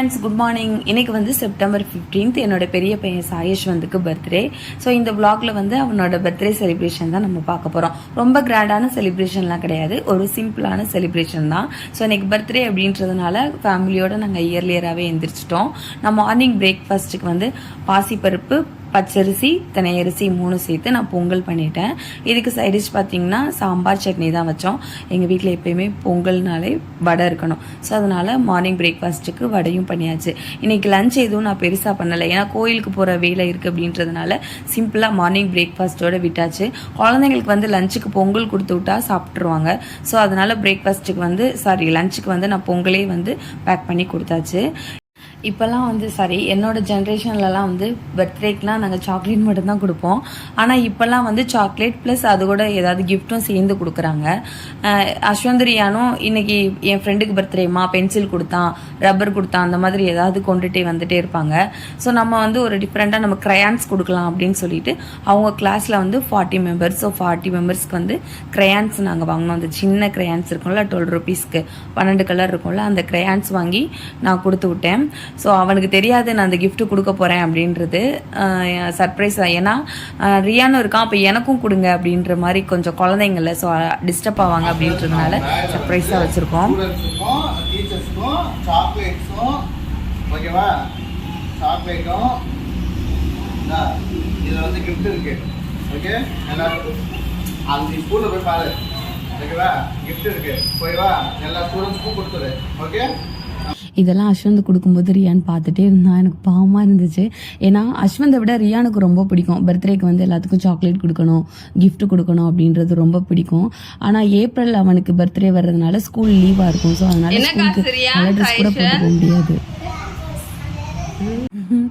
Friends, good morning. இன்னைக்கு வந்து September 15th என்னோட பெரிய பையன் ashwanthக்கு பர்த்டே. ஸோ இந்த vlogல வந்து அவனோட பர்த்டே செலிப்ரேஷன் தான் நம்ம பார்க்க போகிறோம். ரொம்ப கிராண்டான செலிப்ரேஷன்லாம் கிடையாது, ஒரு சிம்பிளான செலிப்ரேஷன் தான். ஸோ இன்னைக்கு பர்த்டே அப்படின்றதுனால ஃபேமிலியோட நாங்கள் இயர்லியராகவே எந்திரிச்சிட்டோம். நான் மார்னிங் பிரேக்ஃபாஸ்ட்டுக்கு வந்து பாசிப்பருப்பு, பச்சரிசி, தினையரிசி 3 சேர்த்து நான் பொங்கல் பண்ணிட்டேன். இதுக்கு சைடிஷ் பார்த்தீங்கன்னா சாம்பார் சட்னி தான் வச்சோம். எங்கள் வீட்டில் எப்பயுமே பொங்கல்னாலே வடை இருக்கணும். ஸோ அதனால் மார்னிங் பிரேக்ஃபாஸ்ட்டுக்கு வடையும் பண்ணியாச்சு. இன்றைக்கி லஞ்ச் எதுவும் நான் பெருசாக பண்ணலை, ஏன்னா கோயிலுக்கு போகிற வேலை இருக்குது அப்படின்றதுனால சிம்பிளாக மார்னிங் பிரேக்ஃபாஸ்ட்டோடு விட்டாச்சு. குழந்தைங்களுக்கு வந்து லஞ்சுக்கு பொங்கல் கொடுத்து விட்டா சாப்பிட்ருவாங்க. ஸோ அதனால் பிரேக்ஃபாஸ்ட்டுக்கு வந்து லஞ்சுக்கு வந்து நான் பொங்கலே வந்து பேக் பண்ணி கொடுத்தாச்சு. இப்போல்லாம் வந்து என்னோட ஜென்ரேஷன்லலாம் வந்து பர்த்டேக்கெலாம் நாங்கள் சாக்லேட் மட்டும்தான் கொடுப்போம். ஆனால் இப்போல்லாம் வந்து சாக்லேட் ப்ளஸ் அது கூட ஏதாவது கிஃப்ட்டும் சேர்ந்து கொடுக்குறாங்க. அஸ்வந்தரியானும் இன்னைக்கு என் ஃப்ரெண்டுக்கு பர்த்டேமா பென்சில் கொடுத்தான், ரப்பர் கொடுத்தான், அந்த மாதிரி ஏதாவது கொண்டுட்டே வந்துட்டே இருப்பாங்க. ஸோ நம்ம வந்து ஒரு டிஃப்ரெண்ட்டாக நம்ம க்ரையான்ஸ் கொடுக்கலாம் அப்படின்னு சொல்லிட்டு அவங்க கிளாஸில் வந்து 40 மெம்பர்ஸ். ஸோ 40 மெம்பர்ஸ்க்கு வந்து க்ரையான்ஸ் நாங்கள் வாங்கினோம். அந்த சின்ன க்ரையான்ஸ் இருக்கும்ல, 12 rupeesக்கு 12 கலர் இருக்கும்ல, அந்த க்ரையான்ஸ் வாங்கி நான் கொடுத்து விட்டேன். ஸோ அவனுக்கு தெரியாது நான் அந்த கிஃப்ட்டு கொடுக்க போகிறேன் அப்படின்றது, சர்ப்ரைஸ். ஏன்னா ரியானும் இருக்கான், அப்போ எனக்கும் கொடுங்க அப்படின்ற மாதிரி கொஞ்சம் குழந்தைங்கள ஸோ டிஸ்டர்ப் ஆவாங்க அப்படின்றதுனால சர்ப்ரைஸாக வச்சுருக்கோம். ஓகேவா, சாக்லேட்டும் இதில் வந்து கிஃப்ட் இருக்கு. ஓகே, எல்லாருக்கும் அந்த ஸ்கூலில் போய் பாரு. ஓகேவா, கிஃப்ட் இருக்கு, போய்வா எல்லா ஸ்டூடெண்ட்ஸ்க்கும் கொடுத்துரு. ஓகே, இதெல்லாம் அஸ்வந்த் கொடுக்கும்போது ரியான் பார்த்துட்டே இருந்தான். எனக்கு பாவமாக இருந்துச்சு. ஏன்னா அஸ்வந்தை விட ரியானுக்கு ரொம்ப பிடிக்கும். பர்த்டேக்கு வந்து எல்லாத்துக்கும் சாக்லேட் கொடுக்கணும், கிஃப்ட் கொடுக்கணும் அப்படின்றது ரொம்ப பிடிக்கும். ஆனால் ஏப்ரல் அவனுக்கு பர்த்டே வர்றதுனால ஸ்கூல் லீவாக இருக்கும். ஸோ அதனால ஸ்கூலுக்கு நல்ல ட்ரெஸ் கூட போட்டு போக முடியாது.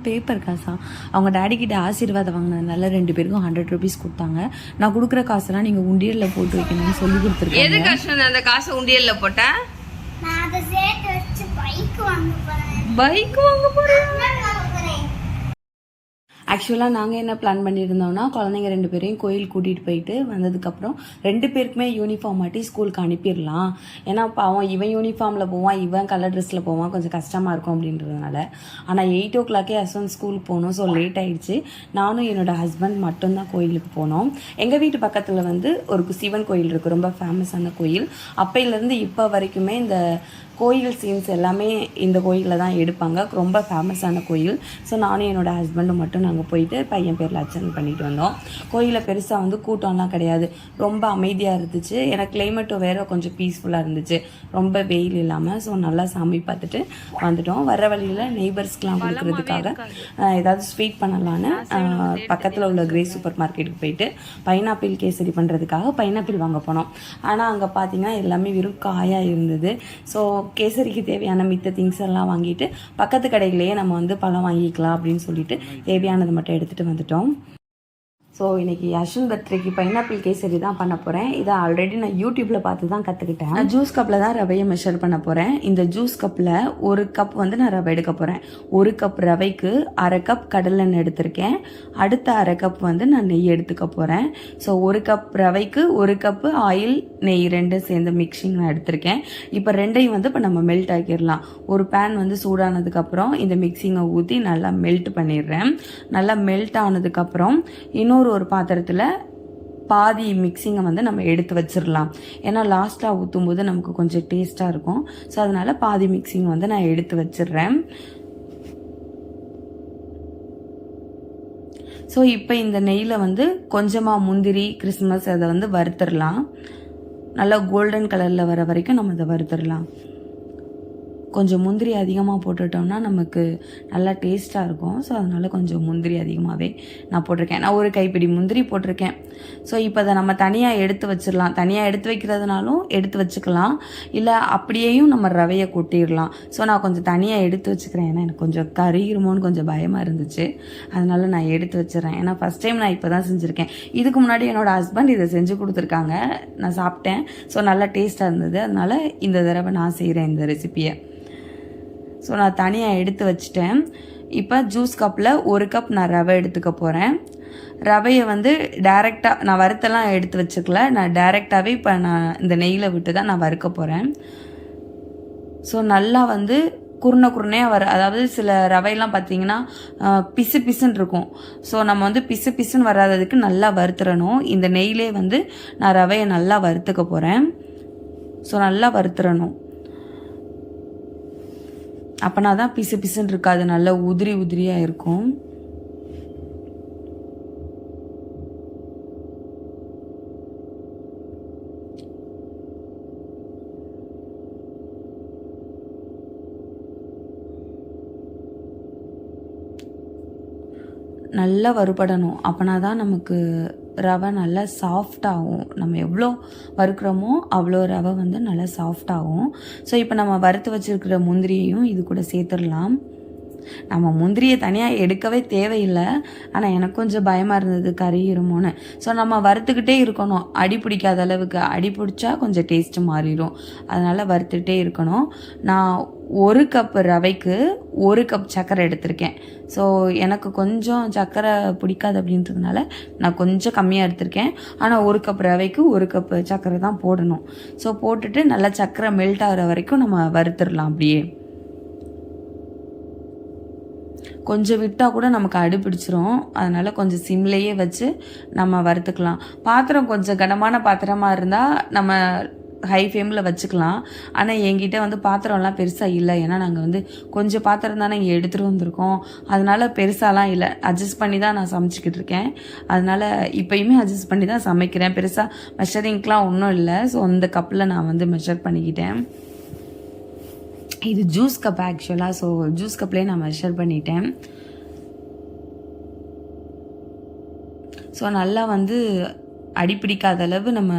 பேப்பர் காசா? அவங்க டேடி கிட்ட ஆசீர்வாதம் வாங்கினதுனால 2 பேருக்கும் 100 rupees கொடுத்தாங்க. நான் கொடுக்குற காசெல்லாம் நீங்கள் உண்டியல்ல போட்டு வைக்கணும்னு சொல்லி கொடுத்துருக்கேன். எது கஷ்டம் அந்த காசை உண்டியல்ல போட்ட? பைக் வாங்க போறேன். ஆக்சுவலாக நாங்கள் என்ன பிளான் பண்ணியிருந்தோம்னா, குழந்தைங்க 2 பேரையும் கோயில் கூட்டிகிட்டு போயிட்டு வந்ததுக்கப்புறம் 2 பேருக்குமே யூனிஃபார்ம் மாட்டி ஸ்கூலுக்கு அனுப்பிடலாம். ஏன்னா அவன் இவன் யூனிஃபார்மில் போவான், இவன் கலர் ட்ரெஸ்ஸில் போவான், கொஞ்சம் கஷ்டமாக இருக்கும் அப்படின்றதுனால. ஆனால் 8 o'clock அஸ்வந்த் ஸ்கூலுக்கு போகணும். ஸோ லேட் ஆகிடுச்சு. நானும் என்னோட ஹஸ்பண்ட் மட்டும்தான் கோயிலுக்கு போனோம். எங்கள் வீட்டு பக்கத்தில் வந்து ஒரு சிவன் கோயில் இருக்குது, ரொம்ப ஃபேமஸான கோயில். அப்பையிலேருந்து இப்போ வரைக்குமே இந்த கோயில் சீன்ஸ் எல்லாமே இந்த கோயிலில் தான் எடுப்பாங்க. ரொம்ப ஃபேமஸான கோயில். ஸோ நானும் என்னோடய ஹஸ்பண்டும் மட்டும் நாங்கள் போயிட்டு பையன் பேரில் அர்ச்சனை பண்ணிட்டு வந்தோம். கோயிலில் பெருசாக வந்து கூட்டம்லாம் கிடையாது, ரொம்ப அமைதியாக இருந்துச்சு. எனக்கு கிளைமேட்டும் வேறு கொஞ்சம் பீஸ்ஃபுல்லாக இருந்துச்சு, ரொம்ப வெயில் இல்லாமல். ஸோ நல்லா சாமி பார்த்துட்டு வந்துட்டோம். வர வழியில் நெய்பர்ஸ்க்கெலாம் கொடுக்குறதுக்காக ஏதாவது ஸ்வீட் பண்ணலான்னு பக்கத்தில் உள்ள கிரே சூப்பர் மார்க்கெட்டுக்கு போயிட்டு பைனாப்பிள் கேசரி பண்ணுறதுக்காக பைனாப்பிள் வாங்க போனோம். ஆனால் அங்கே பார்த்தீங்கன்னா எல்லாமே வெறும் காயாக இருந்தது. ஸோ கேசரிக்கு தேவையான மித்த திங்ஸ் எல்லாம் வாங்கிட்டு பக்கத்து கடையிலேயே நம்ம வந்து பழம் வாங்கிக்கலாம் அப்படின்னு சொல்லிட்டு தேவையானதை மட்டும் எடுத்துகிட்டு வந்துட்டோம். ஸோ இன்றைக்கி அஸ்வந்த் பர்த்டேக்கு பைனாப்பிள் கேசரி தான் பண்ண போகிறேன். இதை ஆல்ரெடி நான் யூடியூப்பில் பார்த்து தான் கற்றுக்கிட்டேன். நான் ஜூஸ் கப்பில் தான் ரவையை மெஷர் பண்ண போகிறேன். இந்த ஜூஸ் கப்பில் 1 கப் வந்து நான் ரவை எடுக்க போகிறேன். 1 கப் ரவைக்கு 1/2 கப் கடலெண்ணெய் எடுத்திருக்கேன். அடுத்த 1/2 கப் வந்து நான் நெய் எடுத்துக்க போகிறேன். ஸோ 1 கப் ரவைக்கு 1 கப்பு ஆயில், நெய் 2 சேர்ந்து மிக்சிங் நான் எடுத்திருக்கேன். இப்போ 2ஐயும் வந்து இப்போ நம்ம மெல்ட் ஆக்கிடலாம். ஒரு பேன் வந்து சூடானதுக்கப்புறம் இந்த மிக்சிங்கை ஊற்றி நல்லா மெல்ட் பண்ணிடுறேன். நல்லா மெல்ட் ஆனதுக்கப்புறம் ஒரு பாத்திரத்தில் பாதி மிக்சிங்கை வந்து நம்ம எடுத்து வச்சிடலாம். ஏன்னா லாஸ்ட்டாக ஊற்றும் போது நமக்கு கொஞ்சம் டேஸ்ட்டாக இருக்கும். ஸோ அதனால் பாதி மிக்சிங் வந்து நான் எடுத்து வச்சிடுறேன். ஸோ இப்போ இந்த நெய்யில் வந்து கொஞ்சமாக முந்திரி, கிறிஸ்மஸ் அதை வந்து வறுத்துடலாம். நல்லா கோல்டன் கலரில் வர வரைக்கும் நம்ம அதை வறுத்துடலாம். கொஞ்சம் முந்திரி அதிகமாக போட்டுட்டோம்னா நமக்கு நல்லா டேஸ்ட்டாக இருக்கும். ஸோ அதனால் கொஞ்சம் முந்திரி அதிகமாகவே நான் போட்டிருக்கேன். நான் 1 கைப்பிடி முந்திரி போட்டிருக்கேன். ஸோ இப்போ அதை நம்ம தனியாக எடுத்து வச்சிடலாம். தனியாக எடுத்து வைக்கிறதுனாலும் எடுத்து வச்சுக்கலாம், இல்லை அப்படியேயும் நம்ம ரவையை கொட்டிடலாம். ஸோ நான் கொஞ்சம் தனியாக எடுத்து வச்சுக்கிறேன். ஏன்னா எனக்கு கொஞ்சம் கருகிருமோன்னு கொஞ்சம் பயமாக இருந்துச்சு, அதனால் நான் எடுத்து வச்சிடறேன். ஏன்னா ஃபஸ்ட் டைம் நான் இப்போ தான் செஞ்சுருக்கேன். இதுக்கு முன்னாடி என்னோடய ஹஸ்பண்ட் இதை செஞ்சு கொடுத்துருக்காங்க, நான் சாப்பிட்டேன். ஸோ நல்லா டேஸ்ட்டாக இருந்தது, அதனால் இந்த தடவை நான் செய்கிறேன் இந்த ரெசிப்பியை. ஸோ நான் தனியாக எடுத்து வச்சுட்டேன். இப்போ ஜூஸ் கப்பில் 1 கப் நான் ரவை எடுத்துக்க போகிறேன். ரவையை வந்து டைரெக்டாக நான் வறுத்தெல்லாம் எடுத்து வச்சுக்கல, நான் டைரெக்டாகவே இப்போ நான் இந்த நெய்யில் விட்டு தான் நான் வறுக்க போகிறேன். ஸோ நல்லா வந்து குருணையாக அதாவது சில ரவையெல்லாம் பார்த்தீங்கன்னா பிசு பிசுன்னு இருக்கும். ஸோ நம்ம வந்து பிசு பிசுன்னு வராததுக்கு நல்லா வறுத்துறணும். இந்த நெய்யிலே வந்து நான் ரவையை நல்லா வறுத்துக்க போகிறேன். ஸோ நல்லா வறுத்துறணும். அப்போனா தான் பிசு பிசுன்னு இருக்காது, நல்லா உதிரி உதிரியாக இருக்கும். நல்லா வறுபடணும். அப்போனா தான் நமக்கு ரவை நல்லா சாஃப்டாகும். நம்ம எவ்வளோ வறுக்கிறோமோ அவ்வளோ ரவை வந்து நல்லா சாஃப்டாகும். ஸோ இப்போ நம்ம வறுத்து வச்சுருக்கிற முந்திரியையும் இது கூட சேர்த்துடலாம். நம்ம முந்திரியை தனியாக எடுக்கவே தேவையில்லை. ஆனால் எனக்கு கொஞ்சம் பயமாக இருந்தது கறியிருமோன்னு. ஸோ நம்ம வறுத்துக்கிட்டே இருக்கணும், அடி பிடிக்காத அளவுக்கு. அடி பிடிச்சா கொஞ்சம் டேஸ்ட்டு மாறிடும், அதனால் வறுத்துக்கிட்டே இருக்கணும். நான் 1 கப் ரவைக்கு 1 கப் சர்க்கரை எடுத்திருக்கேன். ஸோ எனக்கு கொஞ்சம் சர்க்கரை பிடிக்காது அப்படின்றதுனால நான் கொஞ்சம் கம்மியாக எடுத்திருக்கேன். ஆனால் 1 கப் ரவைக்கு 1 கப் சர்க்கரை தான் போடணும். ஸோ போட்டுட்டு நல்லா சர்க்கரை மெல்ட் ஆகிற வரைக்கும் நம்ம வறுத்துடலாம். அப்படியே கொஞ்சம் விட்டால் கூட நமக்கு அடி பிடிச்சிரும். அதனால் கொஞ்சம் சிம்லேயே வச்சு நம்ம வறுத்துக்கலாம். பாத்திரம் கொஞ்சம் கனமான பாத்திரமாக இருந்தால் நம்ம ஹை ஃப்ளேமில் வச்சுக்கலாம். ஆனால் என்கிட்ட வந்து பாத்திரம்லாம் பெருசாக இல்லை. ஏன்னா நாங்கள் வந்து கொஞ்சம் பாத்திரம் தானே இங்கே எடுத்துகிட்டு வந்திருக்கோம். அதனால் பெருசாலாம் இல்லை, அட்ஜஸ்ட் பண்ணி தான் நான் சமைச்சிக்கிட்டு இருக்கேன். அதனால் இப்போயுமே அட்ஜஸ்ட் பண்ணி தான் சமைக்கிறேன். பெருசாக மெஷரிங்க்கெலாம் ஒன்றும் இல்லை. ஸோ அந்த கப்பில் நான் வந்து மெஷர் பண்ணிக்கிட்டேன். இது ஜூஸ் கப் ஆக்சுவலாக. ஸோ ஜூஸ் கப்லேயே நான் மெஷர் பண்ணிட்டேன். ஸோ நல்லா வந்து அடிப்பிடிக்காத அளவு நம்ம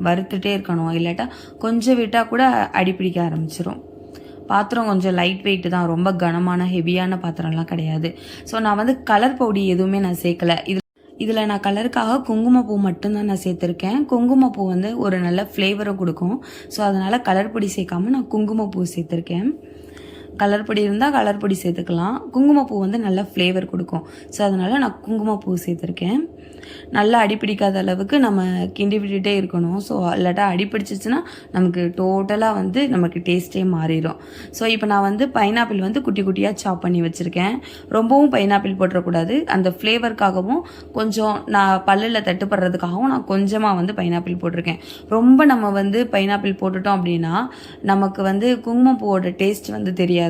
வறுத்துட்டே இருக்கணும். இல்லாட்டா கொஞ்சம் விட்டால் கூட அடிப்பிடிக்க ஆரம்பிச்சிரும். பாத்திரம் கொஞ்சம் லைட் வெயிட்டு தான், ரொம்ப கனமான ஹெவியான பாத்திரம்லாம் கிடையாது. ஸோ நான் வந்து கலர் பவுடி எதுவுமே நான் சேர்க்கலை. இதில் நான் கலருக்காக குங்குமப்பூ மட்டும்தான் நான் சேர்த்துருக்கேன். குங்குமப்பூ வந்து ஒரு நல்ல ஃப்ளேவரை கொடுக்கும். ஸோ அதனால் கலர் பொடி சேர்க்காம நான் குங்குமப்பூ சேர்த்துருக்கேன். கலர் பொடி இருந்தால் கலர் பொடி சேர்த்துக்கலாம். குங்குமப்பூ வந்து நல்ல ஃப்ளேவர் கொடுக்கும். ஸோ அதனால் நான் குங்குமப்பூ சேர்த்துருக்கேன். நல்லா அடிப்பிடிக்காத அளவுக்கு நம்ம கிண்டி விட்டுட்டே இருக்கணும். ஸோ இல்லாட்டா அடிப்பிடிச்சிச்சுன்னா நமக்கு டோட்டலாக வந்து நமக்கு டேஸ்ட்டே மாறிடும். ஸோ இப்போ நான் வந்து பைனாப்பிள் வந்து குட்டி குட்டியாக சாப் பண்ணி வச்சுருக்கேன். ரொம்பவும் பைனாப்பிள் போட்டுறக்கூடாது. அந்த ஃப்ளேவருக்காகவும் கொஞ்சம் நான் பல்லில் தட்டுப்படுறதுக்காகவும் நான் கொஞ்சமாக வந்து பைனாப்பிள் போட்டிருக்கேன். ரொம்ப நம்ம வந்து பைனாப்பிள் போட்டுட்டோம் அப்படின்னா நமக்கு வந்து குங்குமப்பூவோட டேஸ்ட் வந்து தெரியாது.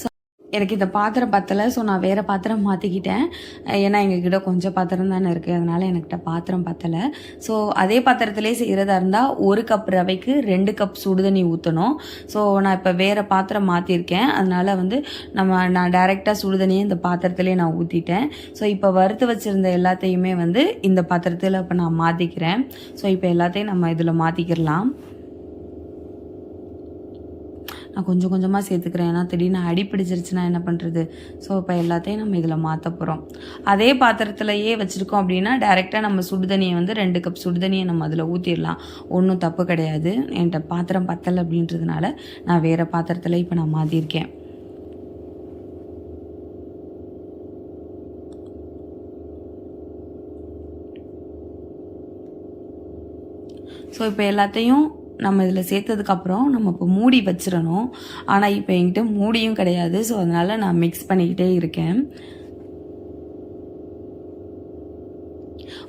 ஸோ எனக்கு இந்த பாத்திரம் பத்தலை. ஸோ நான் வேறு பாத்திரம் மாற்றிக்கிட்டேன். ஏன்னா எங்ககிட்ட கொஞ்சம் பாத்திரம் தானே இருக்குது, அதனால் என்கிட்ட பாத்திரம் பத்தலை. ஸோ அதே பாத்திரத்திலே செய்கிறதா இருந்தால் 1 கப் ரவைக்கு 2 கப் சுடுதண்ணி ஊற்றணும். ஸோ நான் இப்போ வேறு பாத்திரம் மாற்றிருக்கேன். அதனால் வந்து நான் டைரெக்டாக சுடுதண்ணியை இந்த பாத்திரத்திலே நான் ஊற்றிட்டேன். ஸோ இப்போ வறுத்து வச்சுருந்த எல்லாத்தையுமே வந்து இந்த பாத்திரத்தில் இப்போ நான் மாற்றிக்கிறேன். ஸோ இப்போ எல்லாத்தையும் நம்ம இதில் மாற்றிக்கிடலாம். நான் கொஞ்சம் கொஞ்சமாக சேர்த்துக்கிறேன். ஏன்னா திடீர்னு அடி பிடிச்சிருச்சுன்னா என்ன பண்ணுறது. ஸோ இப்போ எல்லாத்தையும் நம்ம இதில் மாற்ற போகிறோம். அதே பாத்திரத்திலையே வச்சுருக்கோம் அப்படின்னா டைரெக்டாக நம்ம சுடுதண்ணியை வந்து 2 கப் சுடுதண்ணியை நம்ம அதில் ஊற்றிடலாம். ஒன்றும் தப்பு கிடையாது. என்கிட்ட பாத்திரம் பத்தலை அப்படின்றதுனால நான் வேறு பாத்திரத்தில் இப்போ நான் மாற்றிருக்கேன். ஸோ இப்போ எல்லாத்தையும் நம்ம இதில் சேர்த்ததுக்கப்புறம் நம்ம இப்போ மூடி வச்சிடணும். ஆனால் இப்போ என்கிட்ட மூடியும் கிடையாது. ஸோ அதனால் நான் மிக்ஸ் பண்ணிக்கிட்டே இருக்கேன்.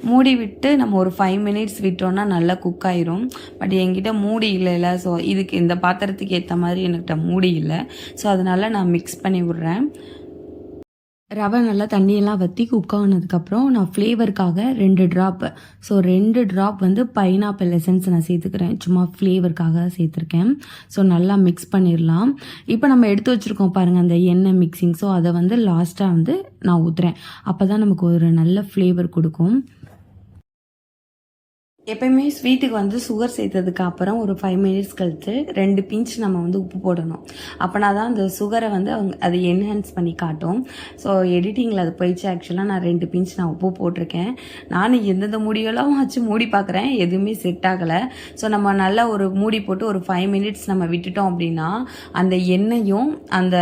மூடி விட்டு நம்ம ஒரு 5 மினிட்ஸ் விட்டோன்னா நல்லா குக் ஆயிரும். பட் என்கிட்ட மூடி இல்லைல்ல. ஸோ இதுக்கு இந்த பாத்திரத்துக்கு ஏற்ற மாதிரி என்கிட்ட மூடி இல்லை. ஸோ அதனால் நான் மிக்ஸ் பண்ணி விட்றேன். ரவை நல்லா தண்ணியெல்லாம் வற்றி குக் ஆனதுக்கப்புறம் நான் ஃப்ளேவருக்காக 2 ட்ராப், ஸோ 2 ட்ராப் வந்து பைனாப்பிள் எசன்ஸ் நான் சேர்த்துக்கிறேன். சும்மா ஃப்ளேவருக்காக சேர்த்துருக்கேன். ஸோ நல்லா மிக்ஸ் பண்ணிடலாம். இப்போ நம்ம எடுத்து வச்சுருக்கோம் பாருங்கள் அந்த எண்ணெய் மிக்சிங். ஸோ அதை வந்து லாஸ்ட்டாக வந்து நான் ஊற்றுறேன். அப்போ தான் நமக்கு ஒரு நல்ல ஃப்ளேவர் கொடுக்கும். எப்பயுமே ஸ்வீட்டுக்கு வந்து சுகர் சேர்த்ததுக்கு அப்புறம் ஒரு 5 மினிட்ஸ் கழித்து 2 பிஞ்ச் நம்ம வந்து உப்பு போடணும். அப்போனா தான் அந்த சுகரை வந்து அதை என்ஹான்ஸ் பண்ணி காட்டும். ஸோ எடிட்டிங்கில் அது போயிடுச்சு. ஆக்சுவலாக நான் 2 பிஞ்ச் நான் உப்பு போட்டிருக்கேன். நானும் எந்தெந்த மூடியெல்லாம் வச்சு மூடி பார்க்குறேன், எதுவுமே செட் ஆகலை. ஸோ நம்ம நல்லா ஒரு மூடி போட்டு ஒரு 5 மினிட்ஸ் நம்ம விட்டுட்டோம் அப்படின்னா அந்த எண்ணெயும் அந்த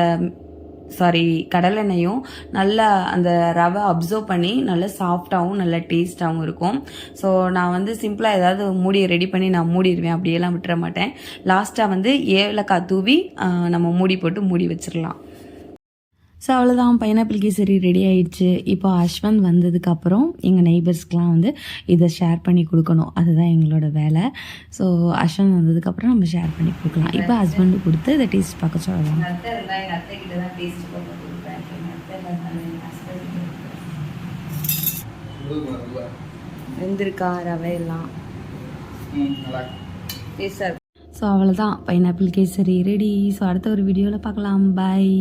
சாரி கடலெண்ணெயும் நல்லா அந்த ரவை அப்சர்வ் பண்ணி நல்லா சாஃப்டாகவும் நல்லா டேஸ்ட்டாகவும் இருக்கும். ஸோ நான் வந்து சிம்பிளாக ஏதாவது மூடி ரெடி பண்ணி நான் மூடிடுவேன், அப்படியெல்லாம் விட்டுற மாட்டேன். லாஸ்ட்டாக வந்து ஏலக்காய் தூவி நம்ம மூடி போட்டு மூடி வச்சிடலாம். ஸோ அவ்வளோதான், பைனாப்பிள் கேசரி ரெடி ஆயிடுச்சு. இப்போ அஸ்வந்த் வந்ததுக்கப்புறம் எங்கள் நெய்பர்ஸ்க்கெலாம் வந்து இதை ஷேர் பண்ணி கொடுக்கணும், அதுதான் எங்களோட வேலை. ஸோ அஸ்வந்த் வந்ததுக்கப்புறம் நம்ம ஷேர் பண்ணி கொடுக்கலாம். இப்போ ஹஸ்பண்டு கொடுத்து இதை டேஸ்ட் பார்க்க சொல்லலாம். எங்கள் அத்தை கிட்ட தான் டேஸ்ட் பார்க்க கொடுப்பேன். வெந்திருக்கா ரவையெல்லாம் டேஸ்டாக இருக்கும். ஸோ அவ்வளோதான், பைனாப்பிள் கேசரி ரெடி. ஸோ அடுத்த ஒரு வீடியோவில் பார்க்கலாம். பாய்.